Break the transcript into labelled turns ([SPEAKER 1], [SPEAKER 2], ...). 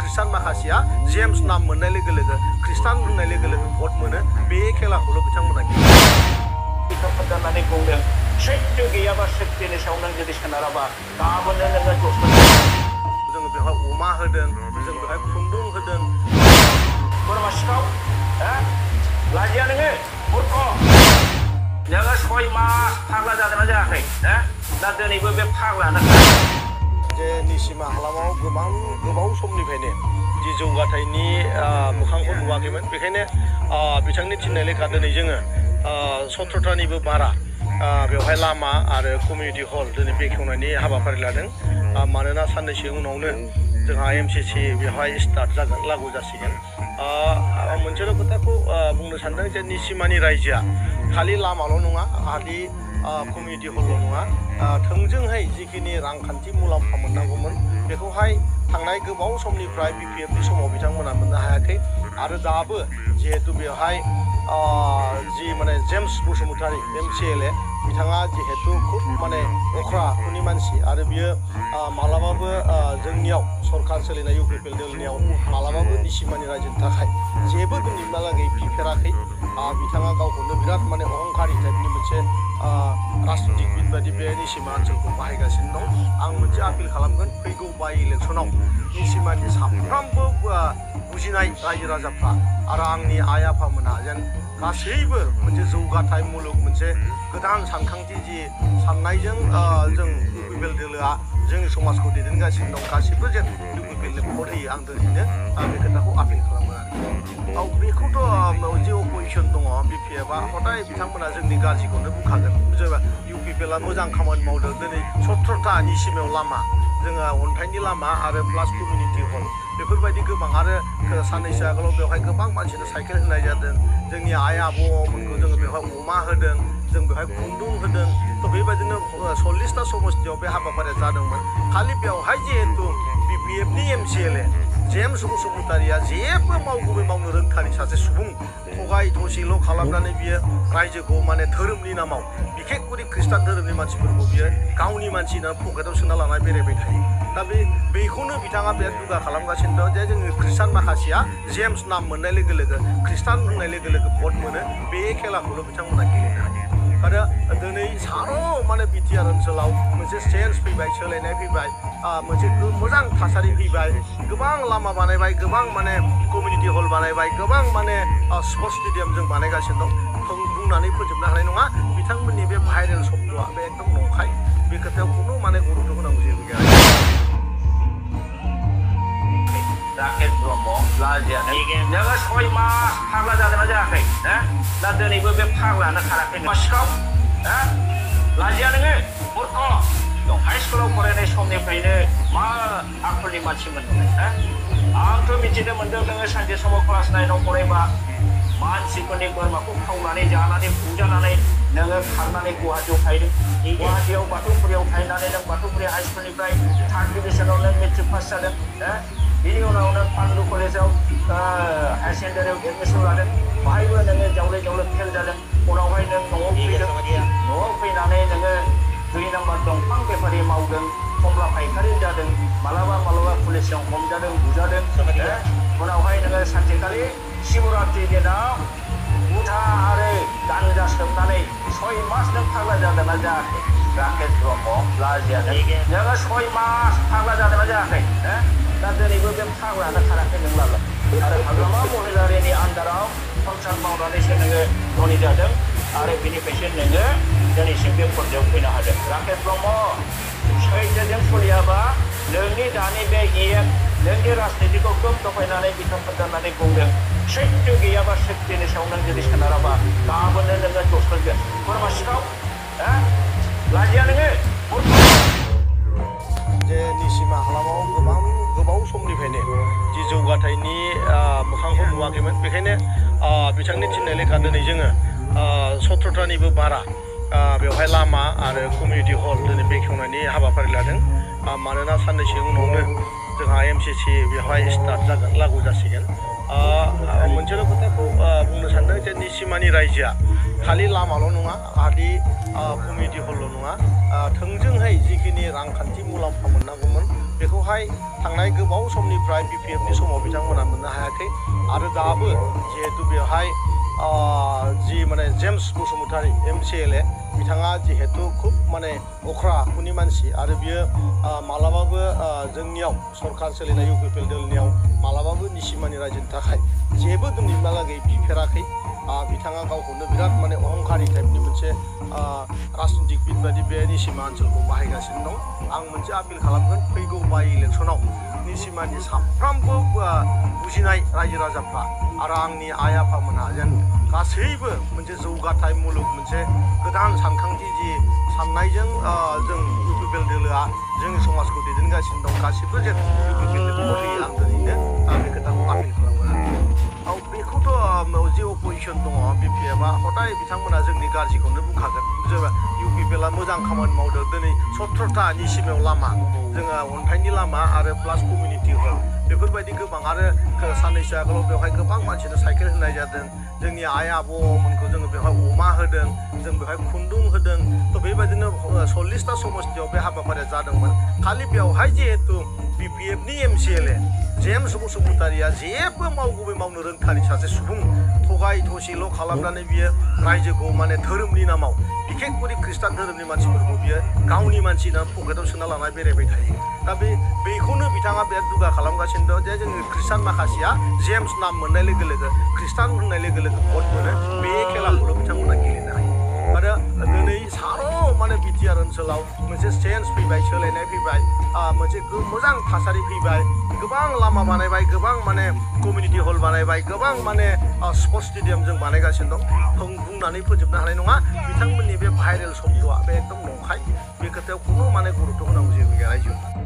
[SPEAKER 1] खृष्टान माखासेया जेम्स नाम मोननाय लोगो लोगो खृष्टान बुंनाय लोगो लोगो भट मोनो बे खेलाखौल' बिथांमोना
[SPEAKER 2] होननानै बुंदों सैथो गैयाबा सैथोनि सायाव नों जुदि सोनाराबा गाबोननो नोङो
[SPEAKER 1] जोङो बेवहाय अमा होदों जों बेवहाय खुन्दुं होदों
[SPEAKER 2] बोरमा सिखाव लाजिया नोङो मूर्ख नोङो 6 मास फाग्ला जादोंना जायाखै दा दिनैबो बे फाग्लायानो
[SPEAKER 1] जे निसिमा हालामाव गोबाव समनिफ्रायनो जि जौगाथायनि मोखांखौ नुवाखैमोन बेखायनो बिथांनि थिननाय लेखा दिनै जोङो 17थानिबो बारा बेवहाय लामा आरो कमिउनिटि हल दिनै बेखेवनायनि हाबाफारि लादों मानोना साननैसो उनावनो जोंहा MCC बेवहाय स्टार्ट जागोन लागु जासिगोन मोनसेल' खोथाखौ बुंनो सानदों जे निसिमानि रायजोआ खालि लामाल' नङा खालि कमिउनिटि हलल' नङा थोंजोंहाय जिखिनि रांखान्थि मुलाम्फा मोननांगौमोन बेखौहाय थांनाय गोबाव समनिफ्राय BPFनि समाव बिथांमोना मोननो हायाखै आरो दाबो जिहेतु बेवहाय जि माने जेम्स बसुमतारी MCLA बिथाङा जिहेतु खुब माने अख्राफोरनि मानसि आरो बियो मालाबाबो जोंनियाव सरकार सोलिनाय UPPL दोलनियाव मालाबाबो निसिमानि रायजोनि थाखाय जेबो दिनैहालागै बिफेराखै बिथाङा गावखौनो बिराद माने अहंकारि टाइपनि मोनसे राजनितिकबिद बायदि बे निसिमा ओनसोलखौ बाहायगासिनो दं आं मोनसे आपिल खालामगोन फैगौ बाइ इलेक्सनाव निसिमानि साफ्रोमबो बुजिनाय रायजो राजाफ्रा आरो आंनि आइ आफामोना जेन गासैबो मोनसे जौगाथाय मुलुग मोनसे गोदान सानखांथि जि साननायजों जों UPPL दोलोआ जोंनि समाजखौ दैदेनगासिनो दं गासैबो जेन UPPL भट होयो आं दिनैनो बे खोथाखौ आपिल खालामो आरो बेखौथ' जे अपोजिसन दङ BPFआ हदाय बिथांमोना जोंनि गाज्रिखौनो बुंखागोन जेनेबा UPPLआ मोजां खामानि मावदों दिनै 17था निसिमायाव लामा जोङो अन्थाइनि लामा आरो प्लास कमिउनिटि हल बेफोरबायदि गोबां आरो साननैसो आगोलाव बेवहाय गोबां मानसिनो साइकेल होनाय जादों जोंनि आइ आबौमोनखौ जोङो बेवहाय अमा होदों जों बेवहाय खुन्दुं होदों थ' बेबायदिनो 40टा समस्तियाव बे हाबाफारिया जादोंमोन खालि बेवहाय जिहेतु BPFनि MCLA जेम्स बसुमतारीया जेबो मावगुबै मावनो रोंथारि सासे सुबुं थगाय थसिल' खालामनानै बियो रायजोखौ माने धोरोमनि नामाव बिखेखकरि खृष्टान धोरोमनि मानसिफोरखौ बियो गावनि मानसि होनना पकेटाव सोना लाना बेरायबाय थायो दा बेखौनो बिथाङा बिराद दुगा खालामगासिनो दं जे जोंनि खृष्टान माखासेया जेम्स नाम मोननाय लोगो लोगो खृष्टान बुंनाय लोगो लोगो भट मोनो बे खेलाखौल' बिथांमोना गेलेनो हायो आरो दिनै सारो माने BTR ओनसोलाव मोनसे चेन्ज फैबाय सोलायनाय फैबाय मोनसे मोजां थासारि फैबाय गोबां लामा बानायबाय गोबां माने कमिउनिटि हल बानायबाय गोबां माने स्पर्ट्स स्टेडियाम जों बानायगासिनो दं बुंनानै फोजोबनो हानाय नङा बिथांमोननि बे भाइरेल शब्दआ बे एकदम नंखाय बे खोथायाव खुनु माने गुरुत्व होनांगौ जेबो गैया
[SPEAKER 2] राकेश ब्रह्म लाजिया नोङो 6 मास फाग्ला जादोंना जायाखै दा दिनैबो बे फाग्लायानो खाराखै सिखाव लाजिया नोङो मूर्ख हाइ स्कुलाव फरायनाय समनिफ्रायनो मा आखलनि मानसिमोन नोङो आंथ' मिथिनो मोन्दों नोङो सानसे समाव क्लास 9आव फरायबा मानसिफोरनि बोरमाखौ खावनानै जानानै बुजानानै नोङो खारनानै गुवाहाटियाव थाहैदों गुवाहाटियाव बाथौफुरियाव थाहैनानै नों बाथौफुरि हाइ स्कुलनिफ्राय 3rd डिभिजनाव नों मेट्रिक पास जादों बिनि उनाव नों पान्डु कलेजाव हायार सेकेन्डारियाव एडमिसन लादों बाहायबो नोङो जावले फेल जादों उनावहाय नों न'आव फैदों न'आव फैनानै नोङो 2 नाम्बार दंफां बेफारि मावदों कमला फायखारि जादों मालाबा पुलिसजों हमजादों बुजादों उनावहाय नोङो सानसेखालि शिवरात्रि दिनाव उथा आरो गान्जा सोबनानै 6 मास नों फाग्ला जादोंना जायाखै राकेश ब्रह्म लाजिया नोङो 6 मास फाग्ला जादोंना जायाखै दा दिनैबो बे फाग्लायानो खाराखै नोंलाय आरो हाग्रामा महिलारिनि आन्दाराव संसार मावनानैसो नोङो धनि जादों आरो बिनिफ्रायसो नोङो दिनैसिम बे पर्यायाव फैनो हादों राकेश ब्रह्म सैथोजों सोलियाबा नोंनि दानि बे नोंनि राजनितिखौ खोब दफायनानै बिथा फोदाननानै बुंदों सैथो गैयाबा सैथोनि सायाव नों जुदि सोनाराबा गाबोननो नोङो दसगोन बोरमा सिखाव लाजिया नोङो
[SPEAKER 1] जे निसिमा हालामाव गोबाव समनिफ्रायनो जि जौगाथायनि मोखांखौ नुवाखैमोन बेखायनो बिथांनि थिननाय लेखा दिनै जोङो 17थानिबो बारा बेवहाय लामा आरो कमिउनिटि हल दिनै बेखेवनायनि हाबाफारि लादों मानोना साननैसो उनावनो जोंहा MCC बेवहाय स्टार्ट जागोन लागु जासिगोन मोनसेल' खोथाखौ बुंनो सानदों जे निसिमानि रायजोआ खालि लामाल' नङा खालि कमिउनिटि हलल' नङा थोंजोंहाय जिखिनि रांखान्थि मुलाम्फा मोननांगौमोन बेखौहाय थांनाय गोबाव समनिफ्राय BPFनि समाव बिथांमोना मोननो हायाखै आरो दाबो जिहेतु बेवहाय जि माने जेम्स बसुमतारी MCLA बिथाङा जिहेतु खुब माने अख्रा आखुनि मानसि आरो बियो मालाबाबो जोंनियाव सरकार सोलिनाय UPPL दलनियाव मालाबाबो निसिमानि रायजोनि थाखाय जेबो दिनैहालागै बिफेराखै बिथाङा गावखौनो बिराद माने अहंकारि टाइपनि मोनसे राजनितिकबिद बायदि बे निसिमा ओनसोलखौ बाहायगासिनो दं आं मोनसे आपिल खालामगोन फैगौ बाइ इलेक्सनाव निसिमानि साफ्रोमबो बुजिनाय रायजो राजाफ्रा आरो आंनि आइ आफामोनहा जेन गासैबो मोनसे जौगाथाय मुलुग मोनसे गोदान सानखांथि जि साननायजों जों UPPL दोलोआ जोंनि समाजखौ दैदेनगासिनो दं गासिबो जेन UPPL भट होयो आं दिनैनो बे खोथाखौ आपिल खालामगोन बेखौथ' जि अपोजिसन दङ BPFआ हदाय बिथांमोना जोंनि गाज्रिखौनो बुंखागोन जेनेबा UPPLआ मोजां खामानि मावदों दिनै 17टा निसिमायाव लामा जोङो अन्थाइनि लामा आरो प्लास कमिउनिटि हल बेफोरबायदि गोबां आरो साननैसो आगोलाव बेवहाय गोबां मानसिनो साइकेल होनाय जादों जोंनि आइ आबौमोनखौ जोङो बेवहाय अमा होदों जों बेवहाय खुन्दुं होदों थ' बेबायदिनो 40टा समस्तियाव बे हाबाफारिया जादोंमोन खालि बेवहाय जिहेतु BPFनि MCLA जेम्स बसुमतारीया जेबो मावगुबै मावनो रोंथारि सासे सुबुं थगाय थसिल' खालामनानै बियो रायजोखौ माने धोरोमनि नामाव बिखेखकरि खृष्टान धोरोमनि मानसिफोरखौ बियो गावनि मानसि होनना पकेटाव सोना लाना बेरायबाय थायो दा बेखौनो बिथाङा बिराद दुगा खालामगासिनो दं जे जोंनि खृष्टान माखासेया जेम्स नाम मोननाय लोगो लोगो खृष्टान होननाय लोगो लोगो भट मोनो बे खेलाखौल' बिथांमोना गेलेनो हायो आरो दिनै सार' माने BTR ओनसोलाव मोनसे चेन्ज फैबाय सोलायनाय फैबाय मोनसे मोजां थासारि फैबाय गोबां लामा बानायबाय गोबां माने कमिउनिटि हल बानायबाय गोबां माने स्पर्ट्स स्टेडियाम जों बानायगासिनो दं बुंनानै फोजोबनो हानाय नङा बिथांमोननि बे भाइरेल शब्दआ बे एकदम नंखाय बे खोथायाव खुनु माने गुरुत्व होनांगौ जेबो गैया रायजोआव